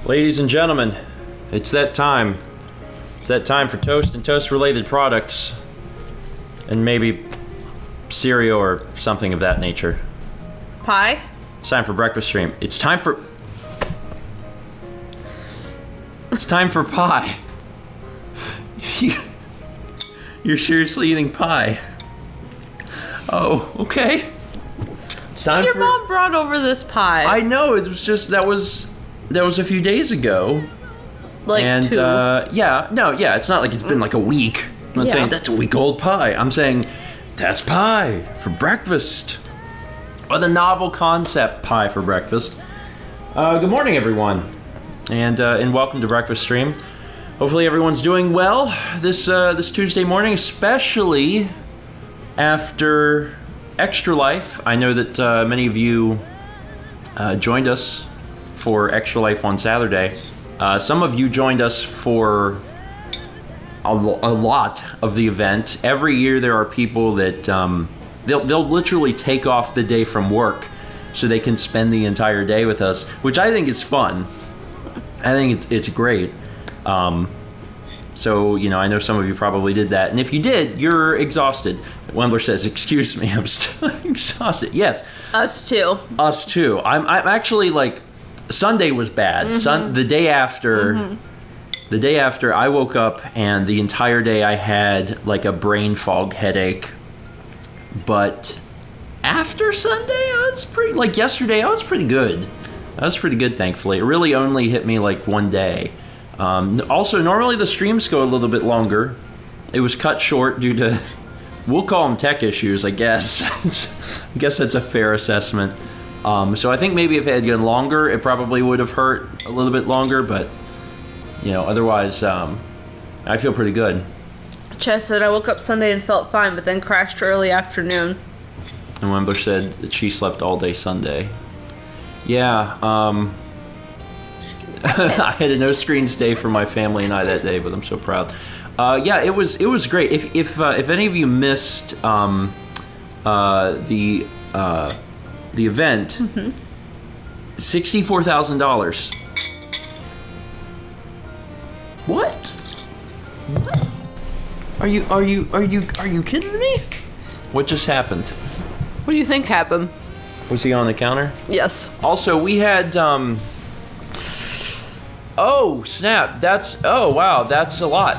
Ladies and gentlemen, it's that time. It's that time for toast and toast-related products. And maybe cereal or something of that nature. Pie? It's time for breakfast stream. It's time for... It's time for pie. You're seriously eating pie? Oh, okay. It's time Your mom brought over this pie. I know, it was just, that was a few days ago. Like and, 2. Yeah, it's not like it's been like a week. I'm not saying that's a week-old pie. I'm saying that's pie for breakfast. Or the novel concept pie for breakfast. Good morning, everyone. And welcome to Breakfast Stream. Hopefully everyone's doing well this Tuesday morning, especially after Extra Life. I know that many of you joined us for Extra Life on Saturday. Some of you joined us for a lot of the event. Every year there are people that they'll literally take off the day from work so they can spend the entire day with us, which I think is fun. I think it's great. So, you know, I know some of you probably did that. And if you did, you're exhausted. Wembler says, excuse me, I'm still exhausted. Yes. Us too. Us too. I'm actually like, Sunday was bad. The day after, the day after I woke up and the entire day I had like a brain fog headache. But after Sunday, I was pretty, like yesterday, I was pretty good. I was pretty good, thankfully. It really only hit me like one day. Also, normally the streams go a little bit longer. It was cut short due to, we'll call them tech issues, I guess. I guess that's a fair assessment. So I think maybe if it had gone longer, it probably would have hurt a little bit longer, but, you know, otherwise, I feel pretty good. Chess said, I woke up Sunday and felt fine, but then crashed early afternoon. And Wembler said that she slept all day Sunday. Yeah, I had a no screens day for my family and I that day, but I'm so proud. Yeah, it was great. If any of you missed the event, $64,000. What? What? Are you kidding me? What just happened? What do you think happened? Was he on the counter? Yes. Also, we had oh, snap. Oh, wow, that's a lot.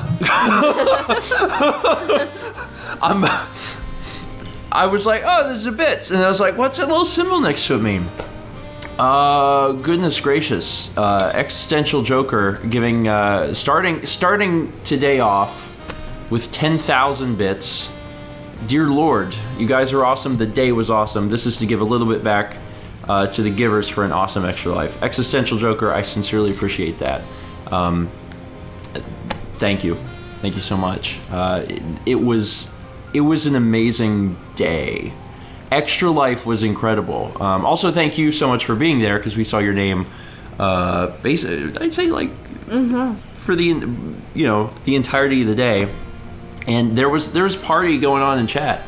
I was like, oh, there's a bits. And I was like, what's that little symbol next to it mean? Goodness gracious. Existential Joker giving, starting today off with 10,000 bits. Dear Lord, you guys are awesome. The day was awesome. This is to give a little bit back to the givers for an awesome Extra Life. Existential Joker, I sincerely appreciate that. Thank you. Thank you so much. It was an amazing day. Extra Life was incredible. Also, thank you so much for being there because we saw your name. Basically, I'd say like for the the entirety of the day, and there was party going on in chat,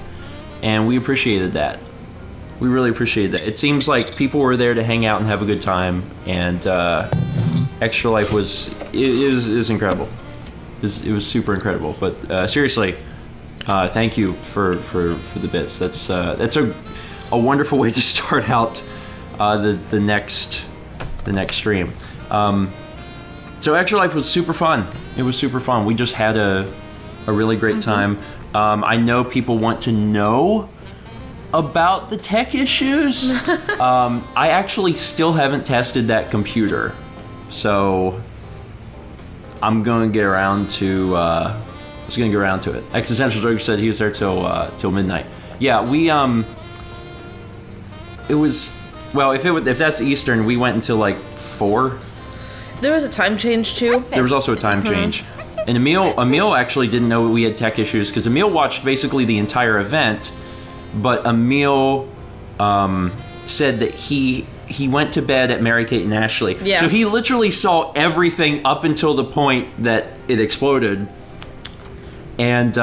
and we appreciated that. We really appreciated that. It seems like people were there to hang out and have a good time, and Extra Life was incredible. It was super incredible. But seriously. Thank you for the bits. That's a wonderful way to start out the next stream. So Extra Life was super fun. It was super fun. We just had a really great time. I know people want to know about the tech issues. I actually still haven't tested that computer, so I'm going to get around to. I was gonna get around to it. Existential Joker said he was there till midnight. Yeah, we it was, well, if that's Eastern, we went until like 4. There was a time change too. There was also a time change, and Emil actually didn't know we had tech issues because Emil watched basically the entire event, but Emil said that he went to bed at Mary Kate and Ashley. Yeah. So he literally saw everything up until the point that it exploded. And,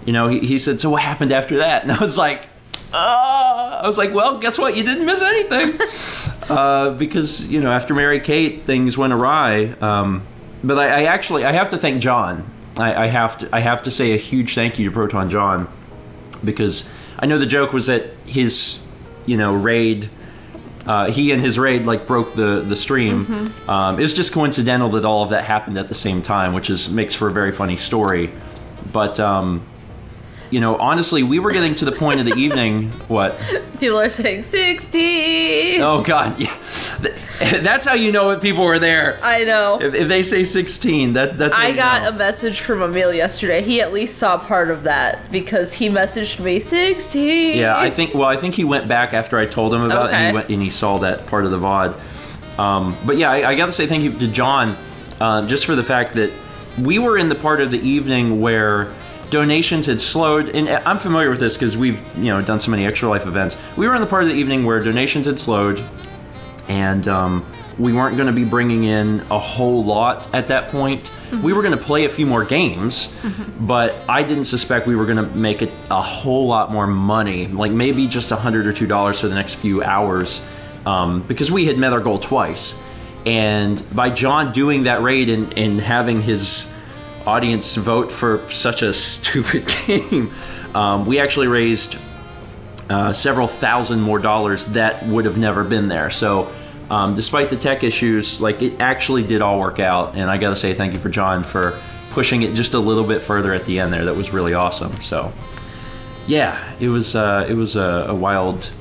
you know, he said, so what happened after that? And I was like, I was like, well, guess what? You didn't miss anything. Because, you know, after Mary Kate, things went awry. But I have to thank John. I have to say a huge thank you to Proton John, because I know the joke was that his, you know, raid, he and his raid like broke the stream. It was just coincidental that all of that happened at the same time, which makes for a very funny story. But you know, honestly, we were getting to the point of the evening. What? People are saying 16. Oh God, yeah. That's how you know that people were there. I know. If they say 16, that's. I got a message from Emil yesterday. He at least saw part of that because he messaged me 16. Yeah, I think he went back after I told him about it, and he saw that part of the VOD. But yeah, I got to say thank you to John, just for the fact that we were in the part of the evening where donations had slowed, and I'm familiar with this because we've, you know, done so many Extra Life events. We were in the part of the evening where donations had slowed, and we weren't going to be bringing in a whole lot at that point. We were going to play a few more games, but I didn't suspect we were going to make it a whole lot more money, like maybe just $100 or $2 for the next few hours, because we had met our goal twice. And by John doing that raid and having his audience vote for such a stupid game, we actually raised several thousand more dollars that would have never been there. So despite the tech issues, like, it actually did all work out, and I gotta say thank you for John for pushing it just a little bit further at the end there. That was really awesome. So yeah, it was a wild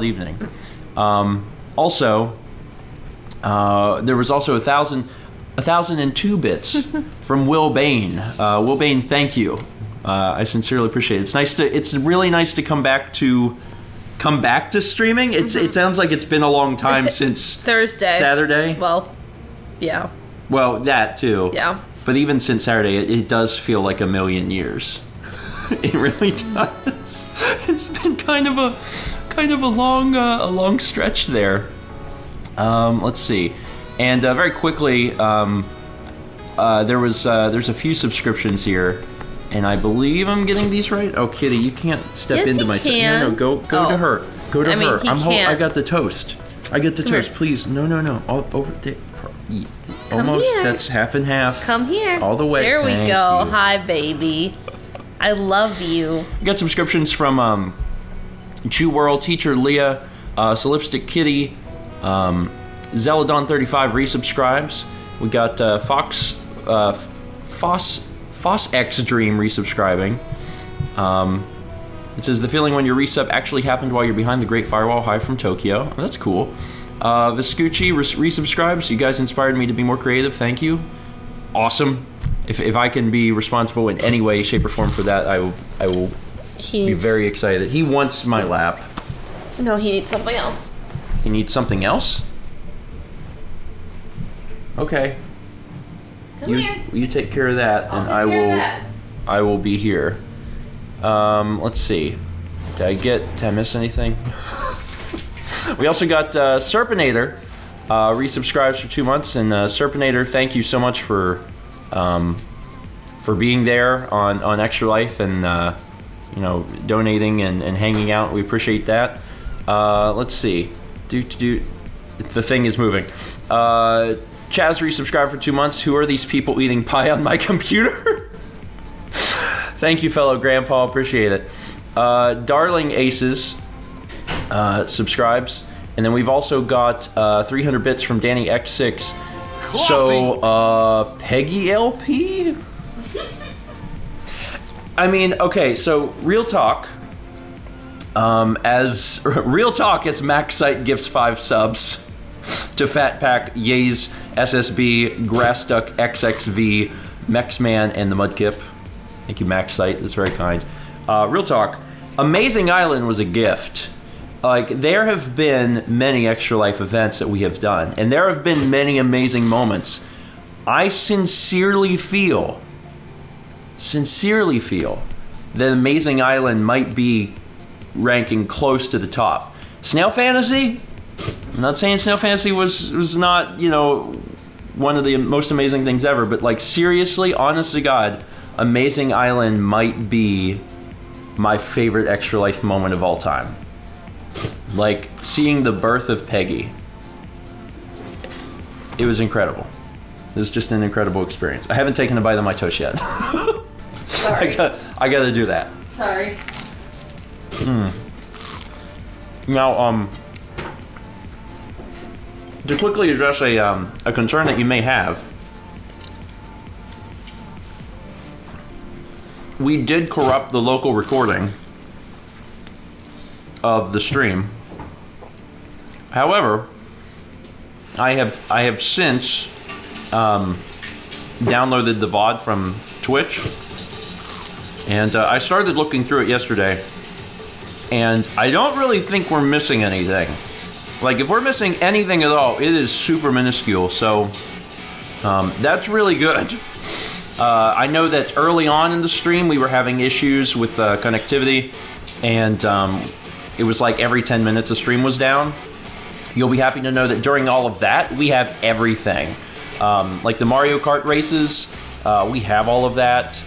evening. Also, there was also 1,002 bits from Will Bain. Will Bain, thank you. I sincerely appreciate it. It's really nice to come back to streaming. It sounds like it's been a long time since Thursday. Saturday. Well, yeah. Well, that too. Yeah. But even since Saturday, it does feel like a million years. It really does. It's been kind of a long stretch there. Let's see. And very quickly, there's a few subscriptions here, and I believe I'm getting these right. Oh, Kitty, you can't step into my. No, go to her. Go to her. I got the toast. I get the toast. Please, no. All over there. Almost. Here. That's half and half. Come here. All the way. There we go. Hi, baby. I love you. We got subscriptions from Chew World, Teacher Leah, Solipstick Kitty. Zeladon35 resubscribes. We got Foss X Dream resubscribing. It says the feeling when your resub actually happened while you're behind the Great Firewall High from Tokyo. Oh, that's cool. Vescucci resubscribes. You guys inspired me to be more creative. Thank you. Awesome. If I can be responsible in any way, shape, or form for that, I will be very excited. He wants my lap. No, he needs something else. He needs something else? Okay. Come here. You take care of that, and I will be here. Let's see. Did I miss anything? We also got Serpinator resubscribes for 2 months, and Serpinator, thank you so much for being there on Extra Life and you know, donating and hanging out. We appreciate that. Let's see. The thing is moving. Chaz resubscribed for 2 months. Who are these people eating pie on my computer? Thank you, fellow grandpa. Appreciate it. Darling Aces subscribes. And then we've also got 300 bits from Danny X6. Coffee. So, Peggy LP? I mean, okay, so real talk. As Maxite gives 5 subs to Fat Pack, Yays, SSB, Grassduck, XXV, Mexman, and the Mudkip. Thank you, Maxite. That's very kind. Real talk. Amazing Island was a gift. Like, there have been many Extra Life events that we have done, and there have been many amazing moments. I sincerely feel that Amazing Island might be ranking close to the top. Snail Fantasy? I'm not saying Snail Fantasy was not, you know, one of the most amazing things ever, but like, seriously, honest to God, Amazing Island might be my favorite Extra Life moment of all time. Like, seeing the birth of Peggy. It was incredible. It was just an incredible experience. I haven't taken a bite of my toast yet. Sorry. I gotta do that. Sorry. Now, to quickly address a concern that you may have, we did corrupt the local recording of the stream. However, I have since downloaded the VOD from Twitch, and I started looking through it yesterday, and I don't really think we're missing anything. Like, if we're missing anything at all, it is super minuscule, so that's really good. I know that early on in the stream we were having issues with connectivity, and it was like every 10 minutes a stream was down. You'll be happy to know that during all of that, we have everything. Like the Mario Kart races, we have all of that.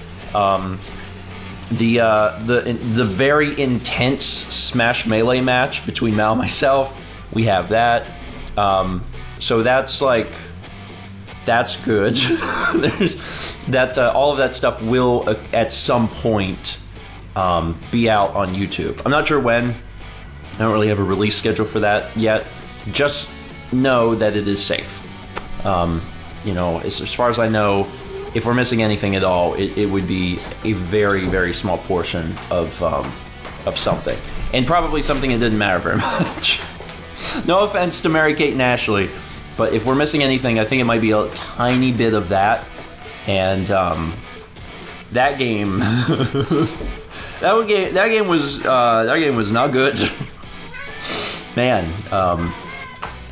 The very intense Smash Melee match between Mal and myself, we have that. So that's like, that's good. There's that. All of that stuff will at some point be out on YouTube. I'm not sure when. I don't really have a release schedule for that yet. Just know that it is safe. You know, as far as I know, if we're missing anything at all, it would be a very, very small portion of something, and probably something that didn't matter very much. No offense to Mary Kate and Ashley, but if we're missing anything, I think it might be a tiny bit of that. And that game, that game was not good. Man,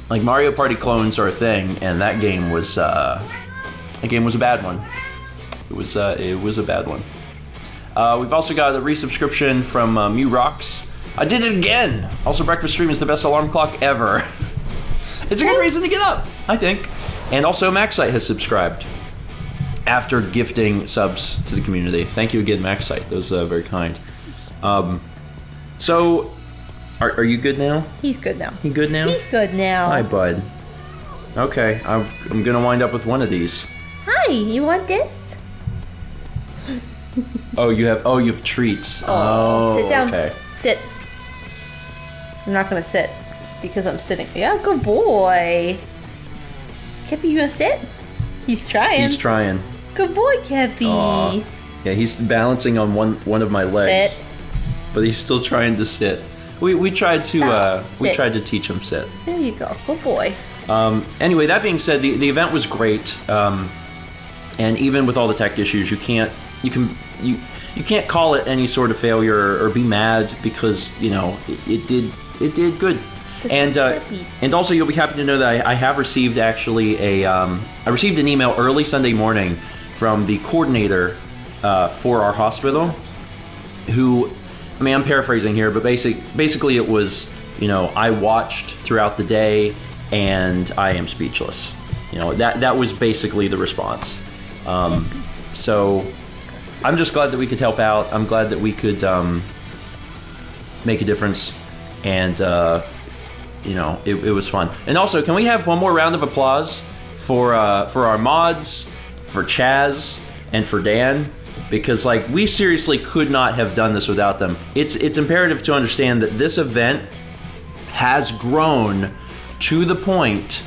like Mario Party clones are a thing, and that game was a bad one. It was a bad one. We've also got a resubscription from Mew Rocks. I did it again! Also, breakfast stream is the best alarm clock ever. It's a good reason to get up, I think. And also, Maxite has subscribed after gifting subs to the community. Thank you again, Maxite. That was very kind. So, are you good now? He's good now. You good now? He's good now. Hi, bud. Okay, I'm gonna wind up with one of these. Hi, you want this? You have treats. Oh, sit down. Okay. Sit. I'm not gonna sit because I'm sitting. Yeah, good boy. Kepi, you gonna sit? He's trying. He's trying. Good boy, Kepi. Aw. Yeah, he's balancing on one of my legs. Sit. But he's still trying to sit. We tried to Sit. tried to teach him sit. There you go. Good boy. Anyway, that being said, the event was great. And even with all the tech issues, you can't call it any sort of failure or be mad, because you know it did good. And also, you'll be happy to know that I have received actually I received an email early Sunday morning from the coordinator for our hospital, who, I mean, I'm paraphrasing here, but basically it was, you know, I watched throughout the day and I am speechless. You know, that was basically the response. So I'm just glad that we could help out. I'm glad that we could make a difference, and you know, it was fun. And also, can we have one more round of applause for our mods, for Chaz, and for Dan? Because like, we seriously could not have done this without them. It's imperative to understand that this event has grown to the point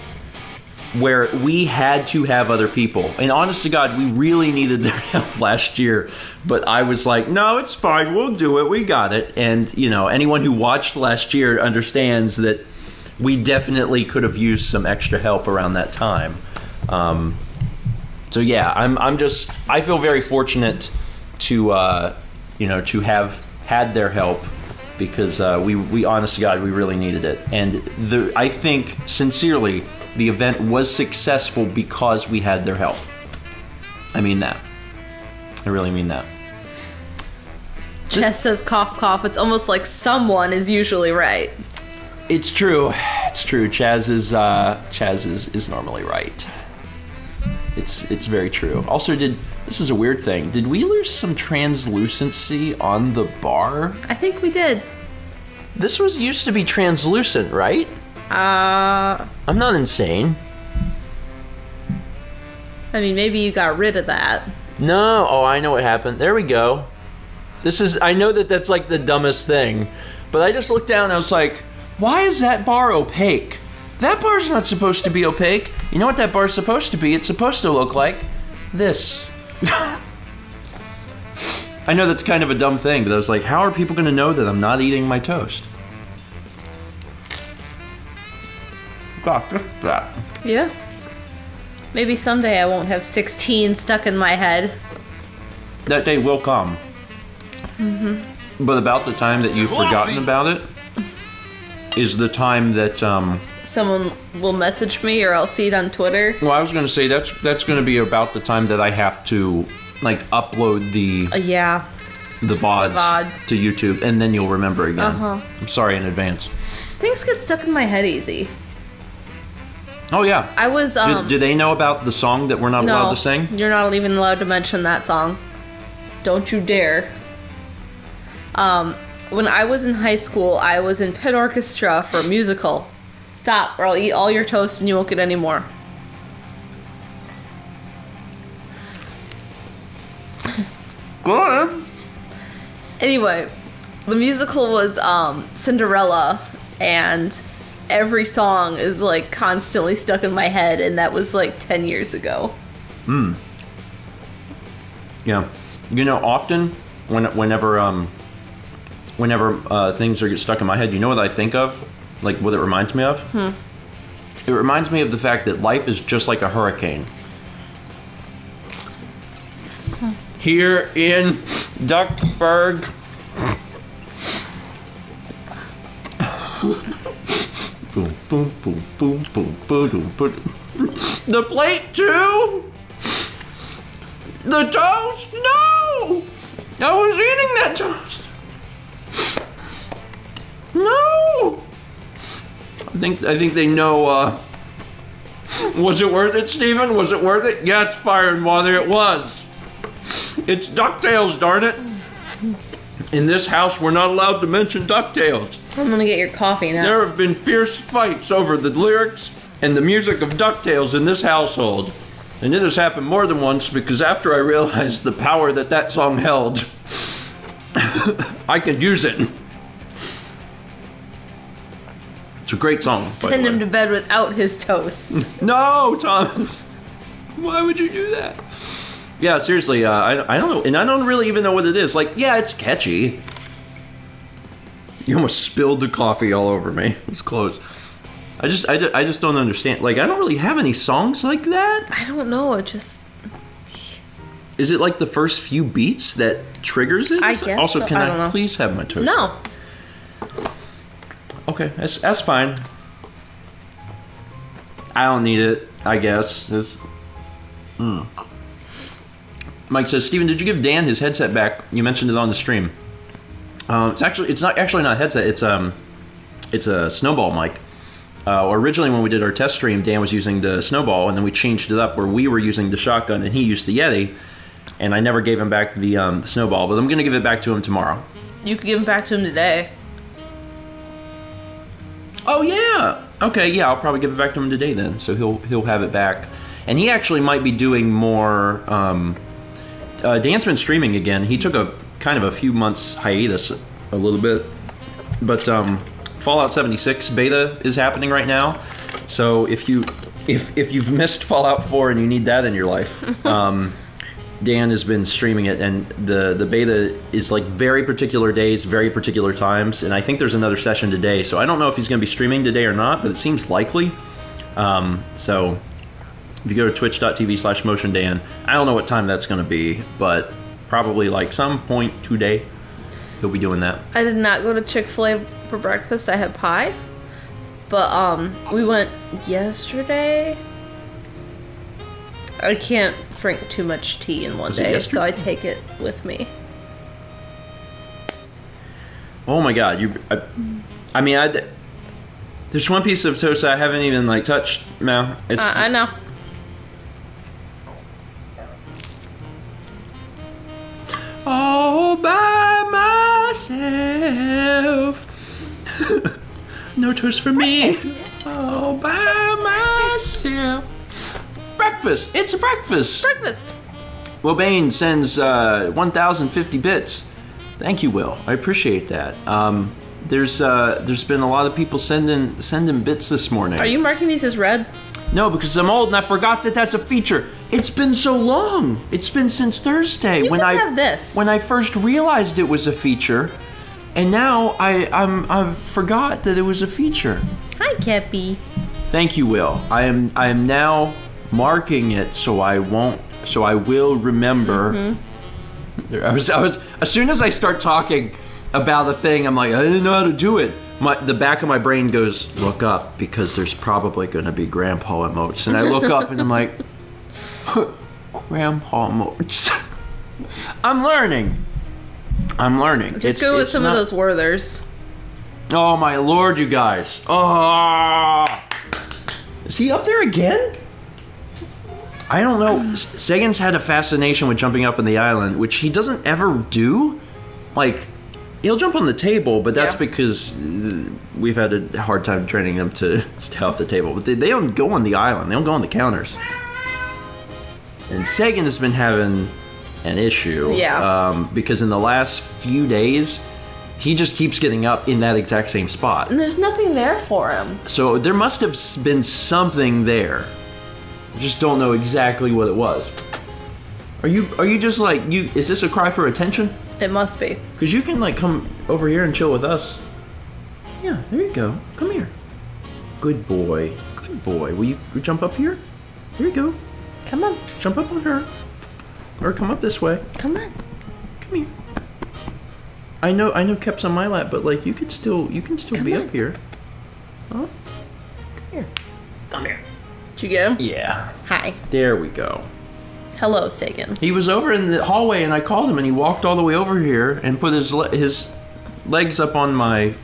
where we had to have other people. And honest to God, we really needed their help last year. But I was like, no, it's fine, we'll do it, we got it. And you know, anyone who watched last year understands that we definitely could have used some extra help around that time. So yeah, I feel very fortunate to you know, to have had their help, because we honest to God, we really needed it. And I think sincerely, the event was successful because we had their help. I mean that. I really mean that. Chess says cough cough. It's almost like someone is usually right. It's true. It's true. Chaz is normally right. It's very true. Also, this is a weird thing. Did we lose some translucency on the bar? I think we did. This was used to be translucent, right? I'm not insane. I mean, maybe you got rid of that. No. Oh, I know what happened. There we go. I know that's like the dumbest thing, but I just looked down and I was like, why is that bar opaque? That bar's not supposed to be opaque. You know what that bar's supposed to be? It's supposed to look like this. I know that's kind of a dumb thing, but I was like, how are people gonna know that I'm not eating my toast? Gosh, look at that. Yeah. Maybe someday I won't have 16 stuck in my head. That day will come. Mm-hmm. But about the time that you've forgotten about it is the time that someone will message me or I'll see it on Twitter. Well, I was going to say that's going to be about the time that I have to like upload the VODs to YouTube, and then you'll remember again. I'm sorry in advance. Things get stuck in my head easy. Oh yeah. I was do they know about the song that we're not allowed to sing? You're not even allowed to mention that song. Don't you dare. When I was in high school, I was in pit orchestra for a musical. Stop, or I'll eat all your toast and you won't get any more. Go on. Anyway, the musical was Cinderella, and every song is like constantly stuck in my head, and that was like 10 years ago. Yeah. You know, often whenever things are stuck in my head, you know what I think of? Like what it reminds me of? It reminds me of the fact that life is just like a hurricane. Here in Duckburg. Boom, boom, boom, boom, boom, boom, boom. The plate too? The toast? No! I was eating that toast. No! I think they know, was it worth it, Stephen? Was it worth it? Yes, Fire and Water, it was. It's DuckTales, darn it. In this house, we're not allowed to mention DuckTales. I'm gonna get your coffee now. There have been fierce fights over the lyrics and the music of DuckTales in this household. And it has happened more than once because after I realized the power that song held, I could use it. It's a great song. Send him to bed without his toast. No, Thomas. Why would you do that? Yeah, seriously, I don't know, and I don't really even know what it is. Like, yeah, it's catchy. You almost spilled the coffee all over me. It was close. I just don't understand. Like, I don't really have any songs like that. I don't know. It just. Is it like the first few beats that triggers it? I guess. Also, so. can I I please have my toast? No. Okay, that's fine. I don't need it, I guess. Mike says, Steven, did you give Dan his headset back? You mentioned it on the stream. It's not a headset. It's a snowball mic. Originally, when we did our test stream, Dan was using the snowball, and then we changed it up where we were using the shotgun and he used the Yeti. And I never gave him back the snowball, but I'm gonna give it back to him tomorrow. You could give it back to him today. Oh yeah. Okay, yeah, I'll probably give it back to him today then. So he'll have it back, and he actually might be doing more. Dan's been streaming again. He took a kind of a few months hiatus, a little bit, but Fallout 76 beta is happening right now. So if you've missed Fallout 4 and you need that in your life, Dan has been streaming it, and the beta is like very particular days, very particular times, and I think there's another session today. So I don't know if he's going to be streaming today or not, but it seems likely. So if you go to twitch.tv/motiondan, I don't know what time that's going to be, but probably like some point today he'll be doing that. I did not go to Chick-fil-A for breakfast. I had pie, but we went yesterday. I can't drink too much tea in one day, so I take it with me. Oh my god, there's one piece of toast I haven't even like touched. No, it's. I know. all by myself. No toast for me. All by myself. Breakfast. It's a breakfast. Breakfast. Will Bain sends 1,050 bits. Thank you, Will. I appreciate that. There's been a lot of people sending bits this morning. Are you marking these as red? No, because I'm old and I forgot that that's a feature. It's been so long. It's been since Thursday You can have this. when I first realized it was a feature, and now I forgot that it was a feature. Hi, Kepi. Thank you, Will. I am now marking it so I will remember. Mm-hmm. I was as soon as I start talking about a thing, I'm like, I didn't know how to do it. The back of my brain goes, look up, because there's probably going to be grandpa emotes. And I look up and I'm like, grandpa emotes. I'm learning. Just go with some of those Werthers. Oh my lord, you guys. Oh, is he up there again? I don't know. Sagan's had a fascination with jumping up on the island, which he doesn't ever do. Like, he'll jump on the table, but that's because we've had a hard time training them to stay off the table. But they don't go on the island. They don't go on the counters. And Sagan has been having an issue. Yeah. Because in the last few days, he just keeps getting up in that exact same spot. And there's nothing there for him. So there must have been something there. I just don't know exactly what it was. Are you just like, is this a cry for attention? It must be. Because you can, like, come over here and chill with us. Yeah, there you go. Come here. Good boy. Good boy. Will you jump up here? Here you go. Come on. Jump up on her. Or come up this way. Come on. Come here. I know Kep's on my lap, but, like, you can still be up here. Huh? Come here. Come here. Did you get him? Yeah. Hi. There we go. Hello, Sagan. He was over in the hallway, and I called him, and he walked all the way over here and put his legs up on my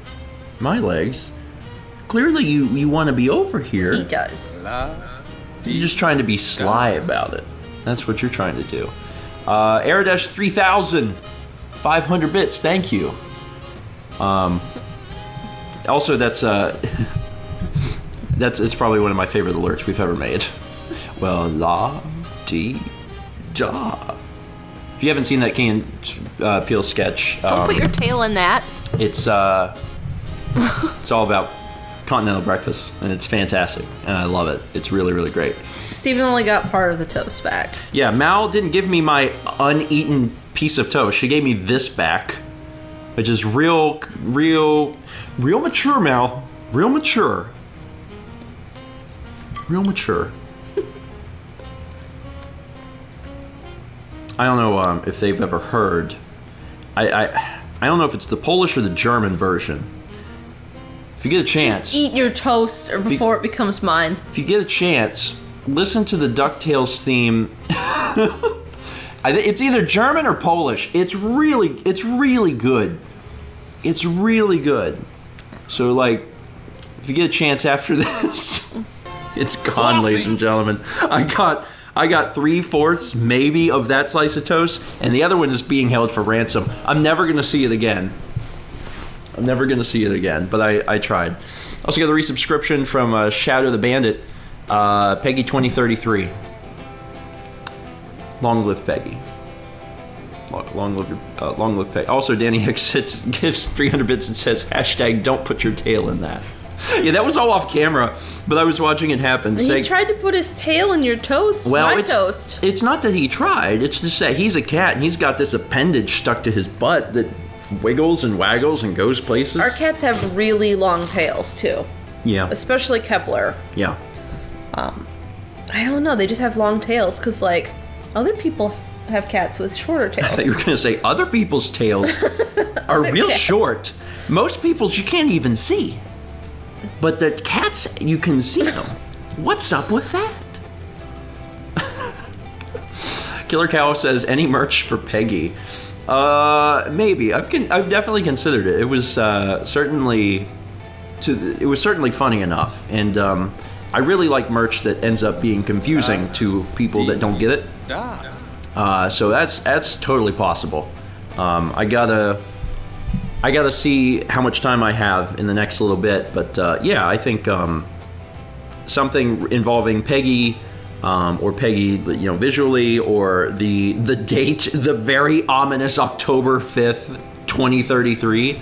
legs. Clearly, you want to be over here. He does. You're just trying to be sly about it. That's what you're trying to do. Aerodash 3000, 500 bits. Thank you. Also, it's probably one of my favorite alerts we've ever made. Well, job. If you haven't seen that Key and Peele sketch, Don't put your tail in that. It's all about continental breakfast, and it's fantastic, and I love it. It's really, really great. Steven only got part of the toast back. Yeah, Mal didn't give me my uneaten piece of toast. She gave me this back, which is real mature, Mal. Real mature. I don't know if they've ever heard. I don't know if it's the Polish or the German version. If you get a chance, Just eat your toast or before it becomes mine. if you get a chance, listen to the DuckTales theme. It's either German or Polish. It's really good. It's really good. So, like, if you get a chance after this, it's gone, ladies and gentlemen. I got 3/4 maybe of that slice of toast, and the other one is being held for ransom. I'm never gonna see it again. But I tried. Also got a resubscription from Shadow the Bandit, Peggy 2033. Long live Peggy. Long live Peggy. Also, Danny Hicks gives 300 bits and says # don't put your tail in that. Yeah, that was all off camera, but I was watching it happen. He tried to put his tail in your toast. Well, toast. It's not that he tried. It's just that he's a cat and he's got this appendage stuck to his butt that wiggles and waggles and goes places. Our cats have really long tails too. Yeah. Especially Kepler. Yeah. I don't know. They just have long tails because, like, other people have cats with shorter tails. I thought you were going to say other people's tails are real cats. Short. Most people's you can't even see. But the cats, you can see them. What's up with that? Killer Cow says, any merch for Peggy? Maybe. I've definitely considered it. It was certainly funny enough, and I really like merch that ends up being confusing to people that don't get it. So that's totally possible. I gotta see how much time I have in the next little bit, but yeah, I think something involving Peggy, or Peggy, you know, visually, or the date, the very ominous October 5th, 2033,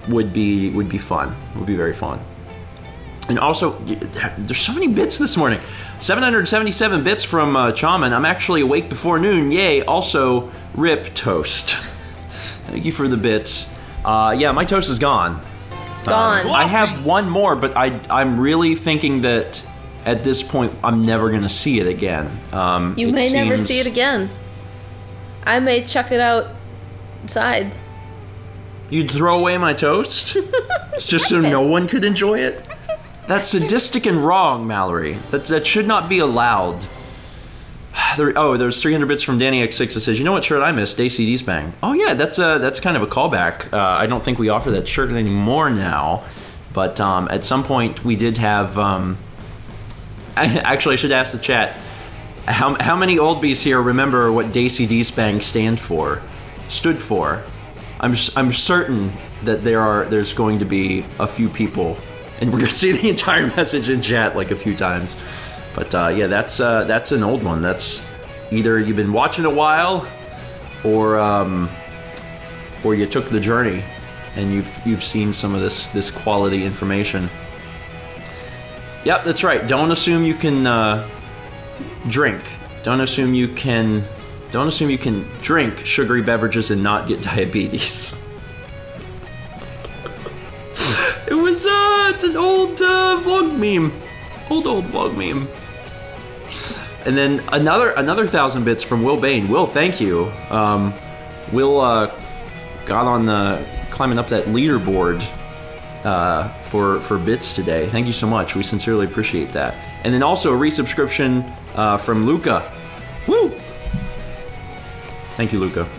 would be fun. Would be very fun. And also, there's so many bits this morning. 777 bits from Chaman. I'm actually awake before noon. Yay. Also, rip toast. Thank you for the bits. Yeah, my toast is gone. Gone. I have one more, but I'm really thinking that at this point, I'm never going to see it again. You may never see it again. I may chuck it outside. You'd throw away my toast? Just so no one could enjoy it? That's sadistic and wrong, Mallory. That should not be allowed. There's 300 bits from Danny X6 that says, you know what shirt I missed? ACD's Bang. Oh yeah, that's kind of a callback. I don't think we offer that shirt anymore now, but at some point we did have. Actually, I should ask the chat. How many old bees here remember what ACD's Bang stood for? I'm certain that there's going to be a few people, and we're gonna see the entire message in chat like a few times. But yeah, that's an old one. That's either you've been watching a while, or you took the journey, and you've seen some of this quality information. Yep, that's right. Don't assume you can drink. Don't assume you can drink sugary beverages and not get diabetes. It's an old vlog meme. Old vlog meme. And then another 1,000 bits from Will Bain. Will, thank you. Will got on climbing up that leaderboard for bits today. Thank you so much. We sincerely appreciate that. And then also a resubscription from Luca. Woo! Thank you, Luca.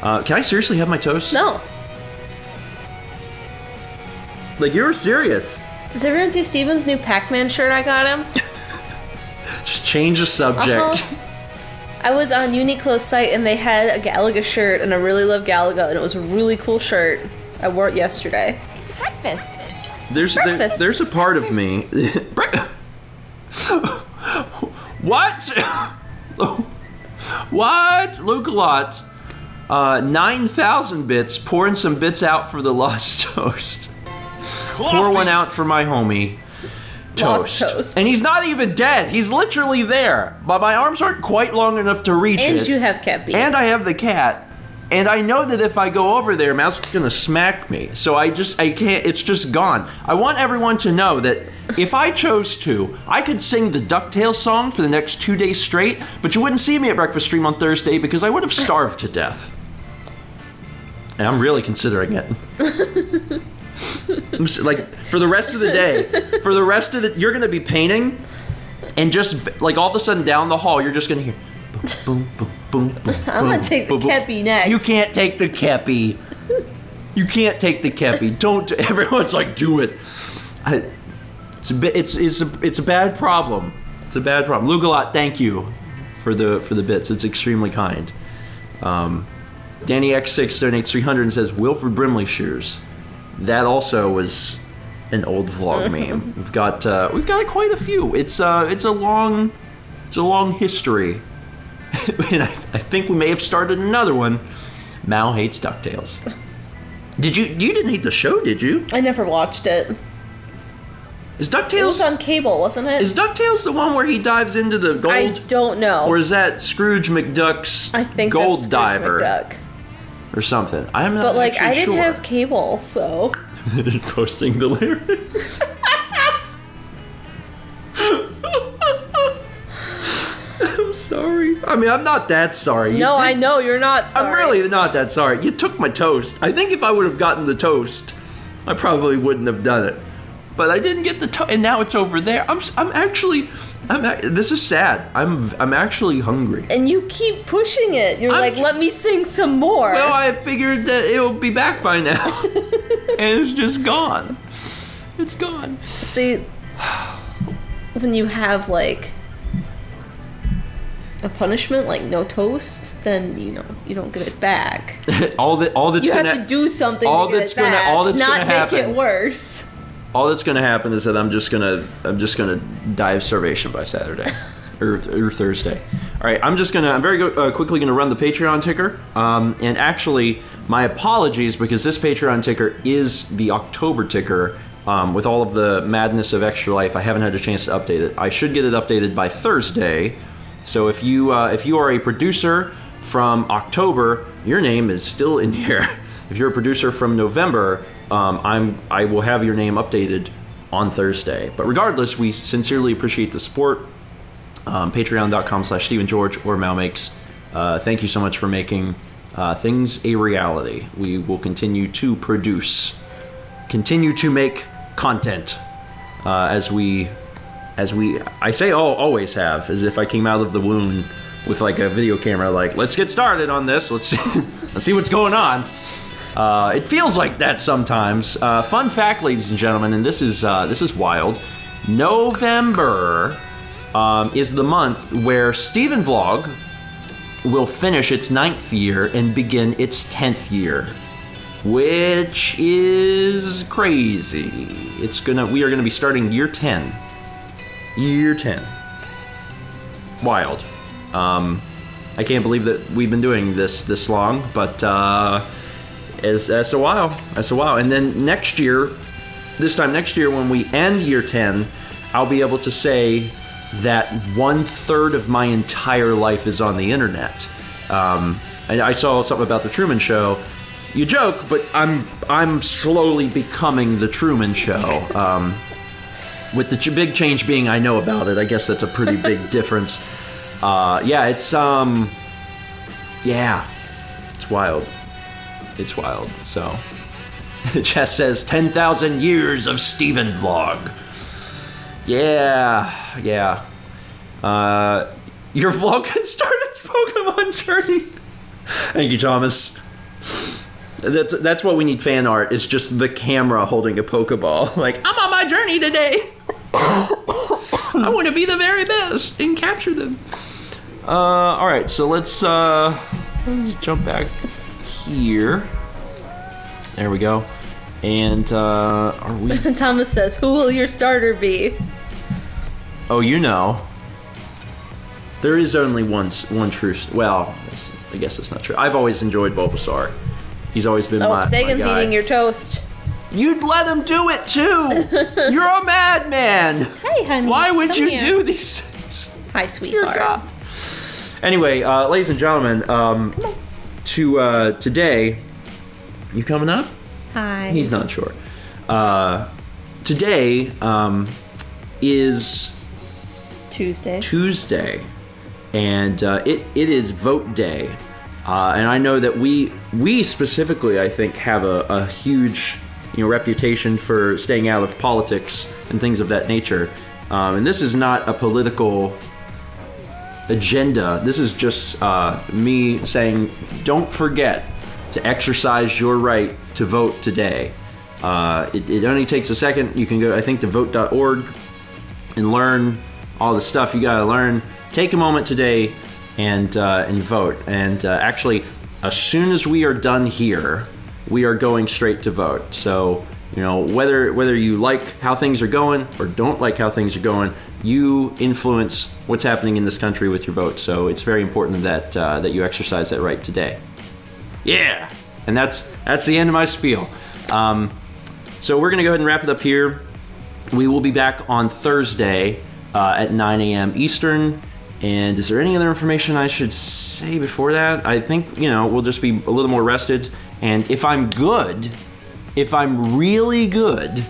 Can I seriously have my toast? No. Like, you're serious. Does everyone see Steven's new Pac-Man shirt I got him? Just change the subject. I was on Uniqlo's site and they had a Galaga shirt, and I really love Galaga, and it was a really cool shirt. I wore it yesterday. Breakfast. There's a part of me. What? What? Luke-a-lot. 9,000 bits. Pouring some bits out for the lost toast. Pour one out for my homie. Toast. Lost toast. And he's not even dead. He's literally there. But my arms aren't quite long enough to reach it. And you have cat beat. And I have the cat. And I know that if I go over there, Mouse is gonna smack me. So I can't, it's just gone. I want everyone to know that if I chose to, I could sing the DuckTales song for the next 2 days straight, but you wouldn't see me at breakfast stream on Thursday because I would have starved to death. And I'm really considering it. Like, for the rest of the day, you're gonna be painting, and just, like, all of a sudden down the hall, you're just gonna hear boom, boom, boom, boom, boom. I'm gonna take the kepi next. You can't take the kepi. You can't take the kepi. Don't. Everyone's like, do it. It's a bad problem. It's a bad problem. Lugalot, thank you for the bits. It's extremely kind. Danny X6 donates 300 and says Wilfred Brimley shoes. That also was an old vlog meme. We've got quite a few. It's a long history. And I think we may have started another one. Mal hates DuckTales. You didn't hate the show, did you? I never watched it. Is DuckTales? It was on cable, wasn't it? Is DuckTales the one where he dives into the gold? I don't know. Or is that Scrooge McDuck's Gold that's Diver? McDuck. Or something. I'm not But like, actually I didn't sure. have cable, so. Posting the lyrics. I'm sorry. I mean, I'm not that sorry. No, I know you're not sorry. I'm really not that sorry. You took my toast. I think if I would have gotten the toast, I probably wouldn't have done it. But I didn't get the toast, and now it's over there. This is sad. I'm actually hungry. And you keep pushing it. You're like, let me sing some more. Well, I figured that it would be back by now. And it's just gone. It's gone. See, when you have, like, a punishment, like no toast, then you don't get it back. all that's you gonna have to do something. All to get that's it back, gonna all that's not gonna happen. Make it worse. All that's gonna happen is that I'm just gonna die of starvation by Saturday or Thursday. All right, I'm very quickly gonna run the Patreon ticker. And actually, my apologies because this Patreon ticker is the October ticker. With all of the madness of Extra Life, I haven't had a chance to update it. I should get it updated by Thursday. So if you are a producer from October, your name is still in here. If you're a producer from November, I will have your name updated on Thursday. But regardless, we sincerely appreciate the support. Patreon.com/StephenGeorge or Malmakes. Thank you so much for making things a reality. We will continue to produce, continue to make content as we I say always have, as if I came out of the womb with like a video camera, like, let's get started on this. Let's see what's going on. It feels like that sometimes. Fun fact, ladies and gentlemen, and this is wild. November is the month where StephenVlog will finish its 9th year and begin its 10th year, which is crazy. We are gonna be starting year 10. Year 10. Wild. I can't believe that we've been doing this long, but that's a while. That's a while. And then next year, this time next year when we end year 10, I'll be able to say that 1/3 of my entire life is on the internet. And I saw something about the Truman Show. You joke, but I'm slowly becoming the Truman Show. With the big change being I know about it, I guess that's a pretty big difference. Yeah, it's wild. It's wild. So, Jess says 10,000 years of StephenVlog. Yeah. Your vlog can start its Pokemon journey. Thank you, Thomas. That's what we need fan art. It's just the camera holding a Pokeball. Like, I'm on my journey today. I want to be the very best and capture them. All right, so let's jump back here. There we go. And are we? Thomas says, "Who will your starter be?" Oh, you know. There is only one true. Well, I guess that's not true. I've always enjoyed Bulbasaur. He's always been my Sagan's guy. eating your toast. You'd let him do it too. You're a madman. Hi, honey. Why would you here. do these things? Hi, sweetheart. Anyway, ladies and gentlemen, to today, you coming up? Hi. He's not sure. Today is Tuesday, and it is vote day. And I know that we specifically, I think, have a huge, reputation for staying out of politics and things of that nature. And this is not a political agenda. This is just me saying, don't forget to exercise your right to vote today. It only takes a second. You can go, I think, to vote.org and learn all the stuff you gotta learn. Take a moment today and vote. And actually, as soon as we are done here, we are going straight to vote. So, whether you like how things are going or don't like how things are going, you influence what's happening in this country with your vote. So it's very important that that you exercise that right today. Yeah, and that's the end of my spiel. So we're gonna go ahead and wrap it up here. We will be back on Thursday at 9 a.m. Eastern. And is there any other information I should say before that? I think, we'll just be a little more rested. And if I'm good, if I'm really good,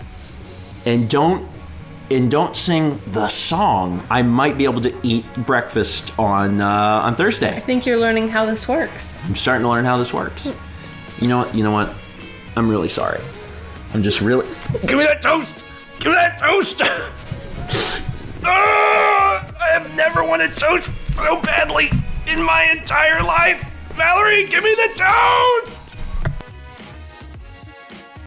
and don't sing the song, I might be able to eat breakfast on Thursday. I think you're learning how this works. I'm starting to learn how this works. You know what? I'm really sorry. I'm just really... Give me that toast! Give me that toast! I have never wanted toast so badly in my entire life. Mallory, give me the toast!